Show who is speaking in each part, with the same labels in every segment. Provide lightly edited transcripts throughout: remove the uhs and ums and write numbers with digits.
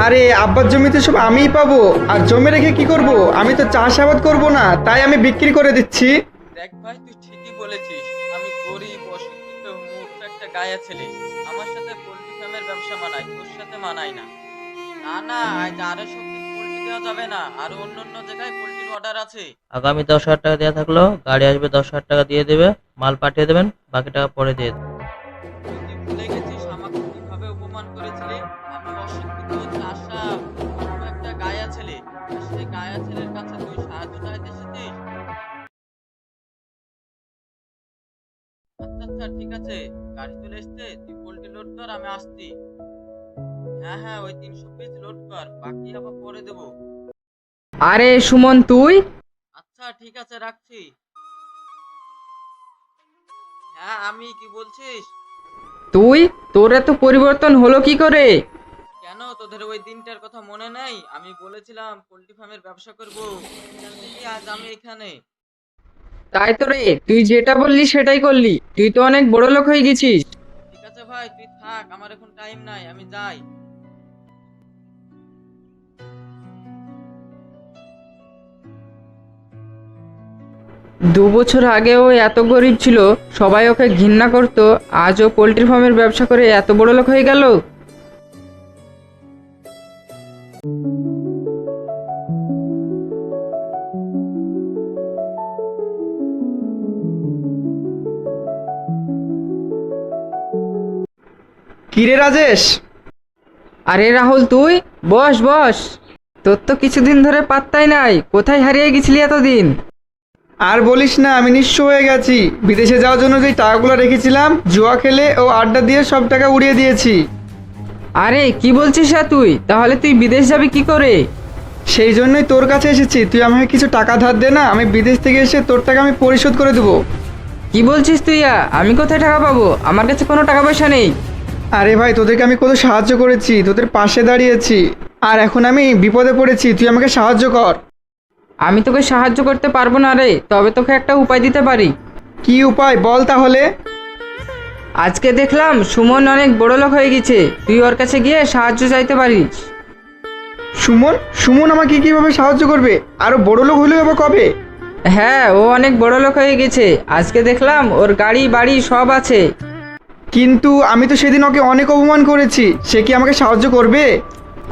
Speaker 1: আরে আব্বার জমিতে সব আমিই পাবো, আর জমি রেখে কি করব? আমি তো চাষাবাদ করব না, তাই আমি বিক্রি করে দিচ্ছি।
Speaker 2: দেখ ভাই, তুই ঠিকই বলেছিস। আমি গরিব অশিক্ষিত মূর্খ একটা গায়া ছেলে। আমার সাথে পোল্ট্রি ফার্মের ব্যবসা মানায়, তোর সাথে মানায় না। না না, আজ আরো সব পোল্ট্রি দেওয়া যাবে না, আরো অন্য অন্য জায়গায় পোল্ট্রির অর্ডার আছে।
Speaker 3: আগামী 10,000 টাকা দেওয়া থাকলো, গাড়ি আসবে 10,000 টাকা দিয়ে দেবে, মাল পাঠিয়ে দেবেন, বাকি টাকা পরে দিয়ে দেবেন।
Speaker 2: তুই কি ভুলে গেছিস আমাকে কিভাবে অপমান করেছিলি? আমি অশিক্ষিত চাষা মূর্খ একটা গায়া ছেলে, আর সেই গায়া ছেলের কাছে তুই সাহায্য চাইতে এসেছিস? আচ্ছা আচ্ছা, ঠিক আছে, গাড়ি চলে এসছে, তুই পোল্ট্রি লোড কর, আমি আসছি। হ্যাঁ হ্যাঁ, ওই 300 পিস লোড কর, বাকি আবার পরে দেবো।
Speaker 4: আরে সুমন তুই?
Speaker 2: আচ্ছা ঠিক আছে, রাখছি। হ্যাঁ আমি, কি বলছিস?
Speaker 4: তুই তোর এত পরিবর্তন হলো কি করে?
Speaker 2: কেন, তোদের ওই দিনটার কথা মনে নেই? আমি বলেছিলাম পোল্ট্রি ফার্মের ব্যবসা করব, সেখান থেকে আজ আমি এখানে।
Speaker 4: তাই তো রে, তুই যেটা বললি সেটাই করলি, তুই তো অনেক বড় লোক হয়ে গেছিস।
Speaker 2: ঠিক আছে ভাই, তুই থাক, আমার এখন টাইম নাই, আমি যাই।
Speaker 4: 2 বছর আগে ও এত গরিব ছিল, সবাই ওকে ঘৃণা করতো, আজ ও পোল্ট্রি ফার্মের ব্যবসা করে এত বড় লোক হয়ে গেল।
Speaker 1: কিরে রাজেশ?
Speaker 4: আরে রাহুল তুই, বস বস। তোর তো কিছুদিন ধরে পাত্তাই নাই, কোথায় হারিয়ে গেছিলি এতদিন?
Speaker 1: আর বলিস না, আমি নিঃস্ব হয়ে গেছি। বিদেশে যাওয়ার জন্য যে টাকাগুলো রেখেছিলাম, জুয়া খেলে ও আড্ডা দিয়ে সব টাকা উড়িয়ে দিয়েছি।
Speaker 4: আরে কি বলছিস তুই? তাহলে তুই বিদেশ যাবি কি করে?
Speaker 1: সেই জন্যই তোর কাছে এসেছি, তুই আমাকে কিছু টাকা ধার দে না, আমি বিদেশ থেকে এসে তোর টাকা আমি পরিশোধ করে দেবো।
Speaker 4: কি বলছিস তুই? আমি কোথায় টাকা পাবো? আমার কাছে কোনো টাকা পয়সা নেই।
Speaker 1: আরে ভাই, তোদেরকে আমি কত সাহায্য করেছি, তোদের পাশে দাঁড়িয়েছি, আর এখন আমি বিপদে পড়েছি, তুই আমাকে সাহায্য কর।
Speaker 4: আমি তোকে সাহায্য করতে পারবো না রে, তবে তোকে একটা উপায় দিতে পারি।
Speaker 1: কি উপায় বল তাহলে।
Speaker 4: আজকে দেখলাম সুমন অনেক বড় লোক হয়ে গেছে, তুই ওর কাছে গিয়ে সাহায্য চাইতে পারিস।
Speaker 1: সুমন? সুমন আমাকে কিভাবে সাহায্য করবে? আরো বড় লোক হলে আবার কবে?
Speaker 4: হ্যাঁ, ও অনেক বড় লোক হয়ে গেছে, আজকে দেখলাম ওর গাড়ি বাড়ি সব আছে।
Speaker 1: কিন্তু আমি তো সেদিন ওকে অনেক অপমান করেছি, সে কি আমাকে সাহায্য করবে?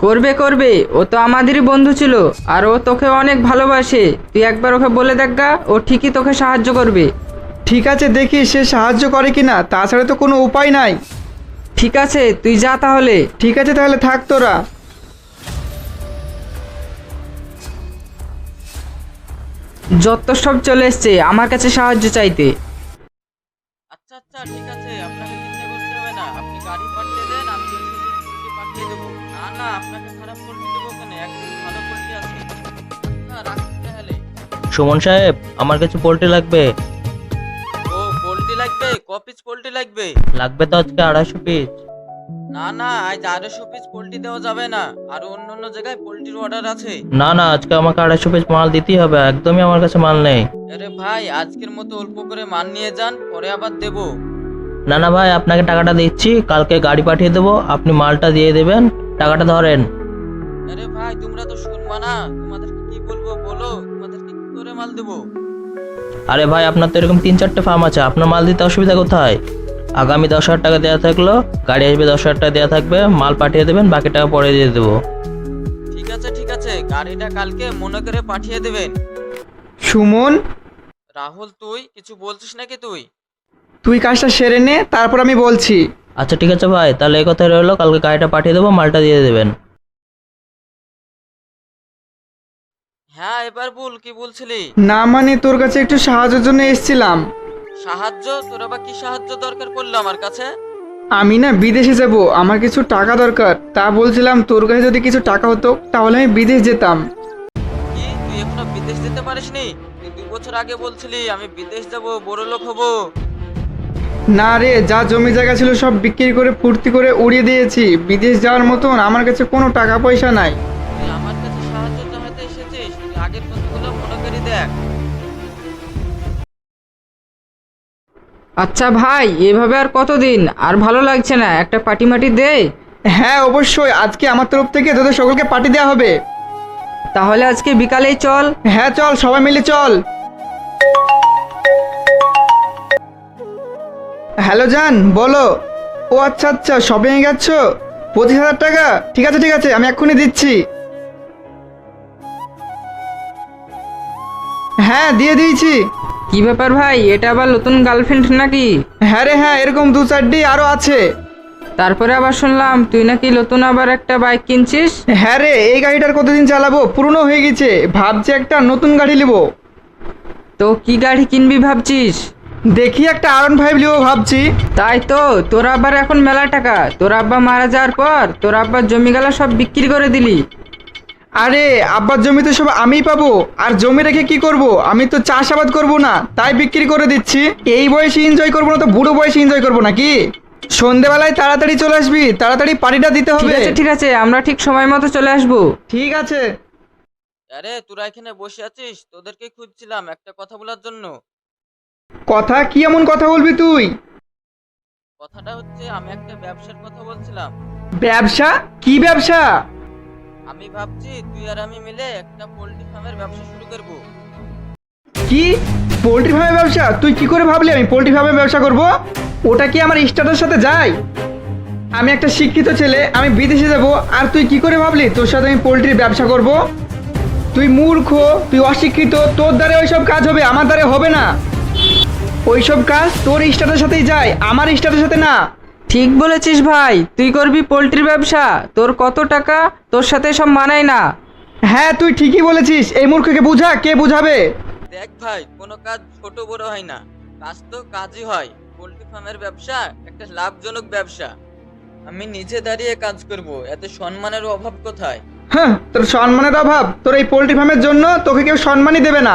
Speaker 4: করবে করবে, ও তো আমাদেরই বন্ধু ছিল, আর ও তোকে অনেক ভালোবাসে। তুই একবার ওকে বলে দেখ গা, ও ঠিকই তোকে সাহায্য করবে।
Speaker 1: ঠিক আছে, দেখি সে সাহায্য করে কিনা, তাছাড়া তো কোনো উপায় নাই।
Speaker 4: ঠিক আছে, তুই যা তাহলে।
Speaker 1: ঠিক আছে, তাহলে থাক তোরা।
Speaker 4: যত সব চলে এসছে আমার কাছে সাহায্য চাইতে।
Speaker 2: আচ্ছা আচ্ছা, ঠিক আছে, আপনাকে চিন্তা করতে হবে না, আপনি গাড়ি পাঠিয়ে দেন, আমি 300 পিস পোল্ট্রি পাঠিয়ে দেবো। না না, আপনাকে খারাপ পোল্ট্রি দেবো কেন, একদম ভালো পোল্ট্রি আছে। আচ্ছা রাখছি তাহলে।
Speaker 3: সুমন সাহেব, আমার কিছু পোল্ট্রি লাগবে।
Speaker 2: ও পোল্ট্রি লাগবে? ক পিস পোল্ট্রি লাগবে?
Speaker 3: লাগবে তো আজকে 250 পিস।
Speaker 2: না না, আজ 250 পিস পোল্ট্রি দেওয়া যাবে না, আরো অন্য অন্য জায়গায় পোল্ট্রির অর্ডার আছে।
Speaker 3: না না, আজকে আমাকে 250 পিস মাল দিতেই হবে, একদমই আমার কাছে মাল নেই।
Speaker 2: আরে ভাই, আজকের মতো অল্প করে মান নিয়ে যান, পরে আবার দেবো।
Speaker 3: না না ভাই, আপনাকে টাকাটা দিচ্ছি, কালকে গাড়ি পাঠিয়ে দেবো, আপনি মালটা দিয়ে দেবেন, টাকাটা ধরেন।
Speaker 2: আরে ভাই, তোমরা তো শুনবা না, তোমাদেরকে কি বলবো বলো, তোমাদেরকে কি করে মাল দেবো?
Speaker 3: আরে ভাই, আপনার তো এরকম 3-4টে ফার্ম আছে, আপনার মাল দিতে অসুবিধা কোথায়? আগামী 10,000 টাকা দেওয়া থাকলো, গাড়ি আসবে 10,000 টাকা দেওয়া থাকবে, মাল পাঠিয়ে দেবেন, বাকি টাকা পরে দিয়ে দেবো।
Speaker 2: ঠিক আছে, গাড়িটা কালকে মনে করে পাঠিয়ে দেবেন।
Speaker 1: সুমন,
Speaker 2: রাহুল তুই কিছু বলছিস নাকি? তুই
Speaker 1: তুই কাজটা সেরে নে, তারপর আমি বলছি।
Speaker 3: আচ্ছা ঠিক আছে ভাই, তাহলে এই কথাই রইলো, কালকে গাড়িটা পাঠিয়ে দেবো, মালটা দিয়ে দেবেন।
Speaker 2: হ্যাঁ এবার বল, কি বলছিলি?
Speaker 1: না মানে, তোর কাছে একটু সাহায্যের জন্য এসেছিলাম।
Speaker 2: সাহায্য? তোর আবার কি সাহায্য দরকার পড়লো আমার কাছে?
Speaker 1: আমি না বিদেশে যাব, আমার কিছু টাকা দরকার, তা বলছিলাম তোর কাছে যদি কিছু টাকা হতো তাহলে আমি বিদেশ যেতাম।
Speaker 2: কি, তুই এখনো বিদেশ যেতে পারিসনি? তুই 2 বছর আগে বলছিলি আমি বিদেশ যাব, বড় লোক হব।
Speaker 1: না রে, যা জমি জায়গা ছিল সব বিক্রি করে ফুর্তি করে উড়িয়ে দিয়েছি, বিদেশ যাওয়ার মতন আমার কাছে কোনো টাকা পয়সা নাই।
Speaker 2: তুই আমার কাছে সাহায্য চাইতে এসেছিস, তুই আগের কথাগুলো মনে করে দেখ।
Speaker 4: আচ্ছা ভাই, এভাবে আর কতদিন? আর ভালো লাগছে না, একটা পার্টি মাটি দে।
Speaker 1: হ্যাঁ অবশ্যই, আজকে আমার তরফ থেকে তোদের সকলকে পার্টি দেওয়া হবে।
Speaker 4: তাহলে আজকে বিকালেই চল।
Speaker 1: হ্যাঁ চল, সবাই মিলে চল। হ্যালো জান, বলো। ও আচ্ছা আচ্ছা, শপিং এ গেছো? 25,000 টাকা? ঠিক আছে ঠিক আছে, আমি এক্ষুনি দিচ্ছি। হ্যাঁ দিয়ে দিয়েছি।
Speaker 4: কি ব্যাপার ভাই, এটা আবার নতুন গার্লফ্রেন্ড নাকি?
Speaker 1: হ্যাঁ রে হ্যাঁ, এরকম 2-4টি আরো আছে।
Speaker 4: তারপরে আবার শুনলাম তুই নাকি নতুন আবার একটা বাইক কিনছিস।
Speaker 1: হ্যাঁ রে, এই গাড়িটার কতদিন চালাবো, পুরনো হয়ে গেছে, ভাবছি একটা নতুন গাড়ি নেবো।
Speaker 4: তো কি গাড়ি কিনবি ভাবছিস?
Speaker 1: দেখি একটা R15 নেবো ভাবছি।
Speaker 4: তাই তো, তোর আব্বার এখন মেলা টাকা। তোর আব্বা মারা যাওয়ার পর তোর আব্বার জমিগুলো সব বিক্রি করে দিলি।
Speaker 1: আরে আব্বার জমি তো সব আমিই পাবো, আর জমি রেখে কি করব? আমি তো চাষাবাদ করব না, তাই বিক্রি করে দিচ্ছি। এই বয়সে এনজয় করবো না তো বুড়ো বয়সে এনজয় করবো নাকি? সন্ধেবেলায় তাড়াতাড়ি চলে আসবি, তাড়াতাড়ি পার্টিটা দিতে
Speaker 4: ঠিক
Speaker 1: হবে।
Speaker 4: আছে ঠিক আছে, আমরা ঠিক সময় মতো চলে আসবো।
Speaker 1: ঠিক আছে।
Speaker 2: আরে তোরা এখানে বসে আছিস, তোদেরকে খুঁজছিলাম একটা কথা বলার জন্য।
Speaker 1: কথা কি এমন কথা বলবি তুই?
Speaker 2: কথাটা হচ্ছে, আমি একটা ব্যবসার কথা বলছিলাম।
Speaker 1: ব্যবসা? কি ব্যবসা?
Speaker 2: আমি ভাবছি তুই আর আমি মিলে একটা পোল্ট্রি ফার্মের ব্যবসা শুরু করব।
Speaker 1: কি? পোল্ট্রি ফার্মের ব্যবসা? তুই কি করে ভাবলি আমি পোল্ট্রি ফার্মের ব্যবসা করব? ওটা কি আমার স্ট্যাটাসের সাথে যায়? আমি একটা শিক্ষিত ছেলে, আমি বিদেশে যাব, আর তুই কি করে ভাবলি তোর সাথে আমি পোল্ট্রির ব্যবসা করব? তুই মূর্খ, তুই অশিক্ষিত, তোর দ্বারা ওইসব কাজ হবে, আমার দ্বারা হবে না। ওইসব কাজ তোর স্ট্যাটাসের সাথেই যায়, আমার স্ট্যাটাসের সাথে না।
Speaker 4: ঠিক বলেছিস ভাই, তুই করবি পোল্ট্রি ব্যবসা? তোর কত টাকা, তোর সাথে সব মানায় না।
Speaker 1: হ্যাঁ তুই ঠিকই বলেছিস, এই মূর্খকে বুঝা, কে বুঝাবে?
Speaker 2: দেখ ভাই, কোনো কাজ ছোট বড় হয় না, কাজ তো কাজই হয়। পোল্ট্রি ফার্মের ব্যবসা একটা লাভজনক ব্যবসা। আমি নিজে দাঁড়িয়ে কাজ করব, এতে সম্মানের অভাব কোথায়?
Speaker 1: হ্যাঁ, তোর সম্মানের অভাব? তোর এই পোল্ট্রি ফার্মের জন্য তোকে কেউ সম্মানই দেবে না।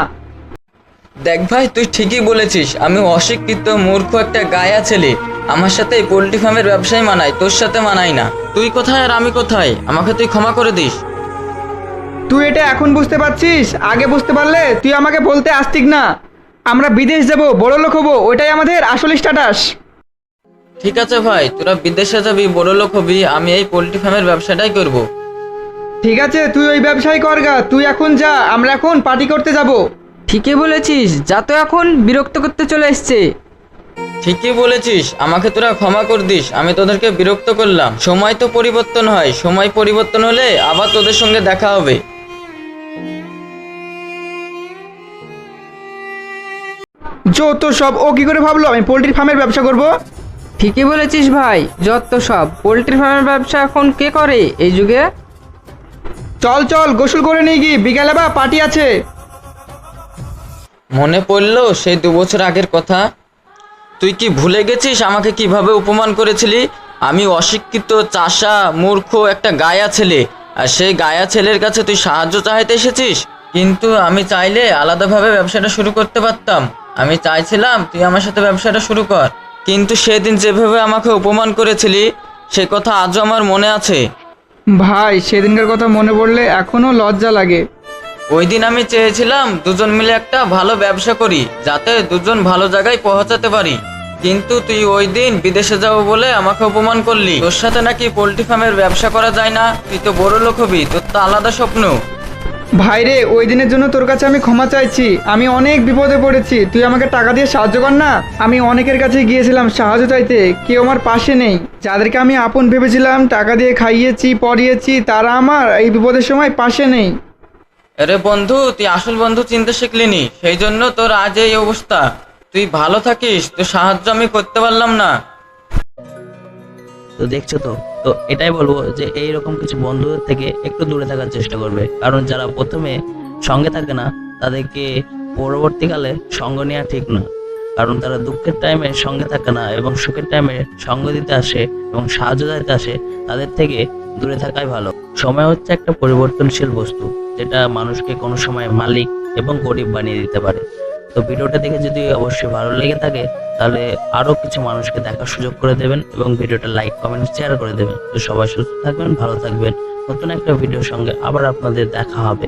Speaker 2: দেখ ভাই, তুই ঠিকই বলেছিস, আমি অশিক্ষিত মূর্খ একটা গায়া ছেলে। আমার সাথে এই পোল্ট্রি ফার্মের ব্যবসায় মানায়, তোর সাথে মানায় না। তুই কোথায় আর আমি কোথায়? আমাকে তুই ক্ষমা করে দিস।
Speaker 1: তুই এটা এখন বুঝতে পারছিস? আগে বুঝতে পারলে তুই আমাকে বলতে আসতিক না। আমরা বিদেশ যাব, বড় লোক হবো, ওইটাই আমাদের আসল স্ট্যাটাস।
Speaker 2: ঠিক আছে ভাই, তোরা বিদেশে যাবি, বড় লোক হবি, আমি এই পোল্ট্রি ফার্মের ব্যবসাটাই করব।
Speaker 1: ঠিক আছে, তুই ওই ব্যবসায় করগা, তুই এখন যা, আমরা এখন পার্টি করতে যাব।
Speaker 4: ঠিকই বলেছিস, যা তো এখন বিরক্ত করতে চলে এসছে।
Speaker 2: ঠিকই বলেছিস, আমাকে তোরা ক্ষমা করে দিস, আমি তোদেরকে বিরক্ত করলাম। সময় তো পরিবর্তন হয়, সময় পরিবর্তন হলে আবার তোদের সঙ্গে দেখা হবে।
Speaker 1: যত সব, ও কি করে ভাবলো আমি পোল্ট্রি ফার্মের ব্যবসা করব?
Speaker 4: ঠিকই বলেছিস ভাই, যত সব। পোল্ট্রি ফার্মের ব্যবসা এখন কে করে এই যুগে?
Speaker 1: চল চল, গোসল করে নিয়ে গিয়ে বিকালে বা পার্টি আছে।
Speaker 2: মনে পড়লো সেই 2 বছর আগের কথা। তুই কি ভুলে গেছিস আমাকে কিভাবে অপমান করেছিলি? আমি অশিক্ষিত, চাষা, মূর্খ একটা গায়া ছেলে, আর সেই গায়া ছেলের কাছে তুই সাহায্য চাইতে এসেছিস। কিন্তু আমি চাইলে আলাদাভাবে ব্যবসাটা শুরু করতে পারতাম। আমি চাইছিলাম তুই আমার সাথে ব্যবসাটা শুরু কর, কিন্তু সেদিন যেভাবে আমাকে অপমান করেছিলি সে কথা আজও আমার মনে আছে।
Speaker 1: ভাই সেদিনকার কথা মনে পড়লে এখনো লজ্জা লাগে।
Speaker 2: ওই দিন আমি চেয়েছিলাম দুজন মিলে একটা ভালো ব্যবসা করি, যাতে দুজন ভালো জায়গায় পৌঁছাতে পারি। কিন্তু তুই ওই দিন বিদেশে যাবো বলে আমাকে অপমান করলি। তোর সাথে নাকি পোল্ট্রি ফার্মের ব্যবসা করা যায় না, তুই তো বড় লোক হবি, তোর তো আলাদা স্বপ্ন।
Speaker 1: ভাইরে, ওই দিনের জন্য তোর কাছে আমি ক্ষমা চাইছি। আমি অনেক বিপদে পড়েছি, তুই আমাকে টাকা দিয়ে সাহায্য কর না। আমি অনেকের কাছে গিয়েছিলাম সাহায্য চাইতে, কেউ আমার পাশে নেই। যাদেরকে আমি আপন ভেবেছিলাম, টাকা দিয়ে খাইয়েছি, পড়িয়েছি, তারা আমার এই বিপদের সময় পাশে নেই।
Speaker 2: আরে বন্ধু, তুই আসল বন্ধু চিনতে শিখলিনি, সেই জন্য তোর আজ এই অবস্থা। তুই ভালো থাকিস, তোর সাহায্য আমি করতে পারলাম না।
Speaker 3: তো দেখছো তো, তো এটাই বলবো যে এইরকম কিছু বন্ধুদের থেকে একটু দূরে থাকার চেষ্টা করবে। কারণ যারা প্রথমে সঙ্গে থাকে না, তাদেরকে পরবর্তীকালে সঙ্গ নেওয়া ঠিক না। কারণ তারা দুঃখের টাইমে সঙ্গে থাকে না এবং সুখের টাইমে সঙ্গ দিতে আসে এবং সাহায্য দিতে আসে, তাদের থেকে দূরে থাকাই ভালো। সময় হচ্ছে একটা পরিবর্তনশীল বস্তু, যেটা মানুষকে কোনো সময় মালিক এবং গরিব বানিয়ে দিতে পারে। তো ভিডিওটা দেখে যদি অবশ্যই ভালো লেগে থাকে, তাহলে আরো কিছু মানুষকে দেখার সুযোগ করে দেবেন এবং ভিডিওটা লাইক, কমেন্ট, শেয়ার করে দেবেন। তো সবাই সুস্থ থাকবেন, ভালো থাকবেন। নতুন একটা ভিডিওর সঙ্গে আবার আপনাদের দেখা হবে।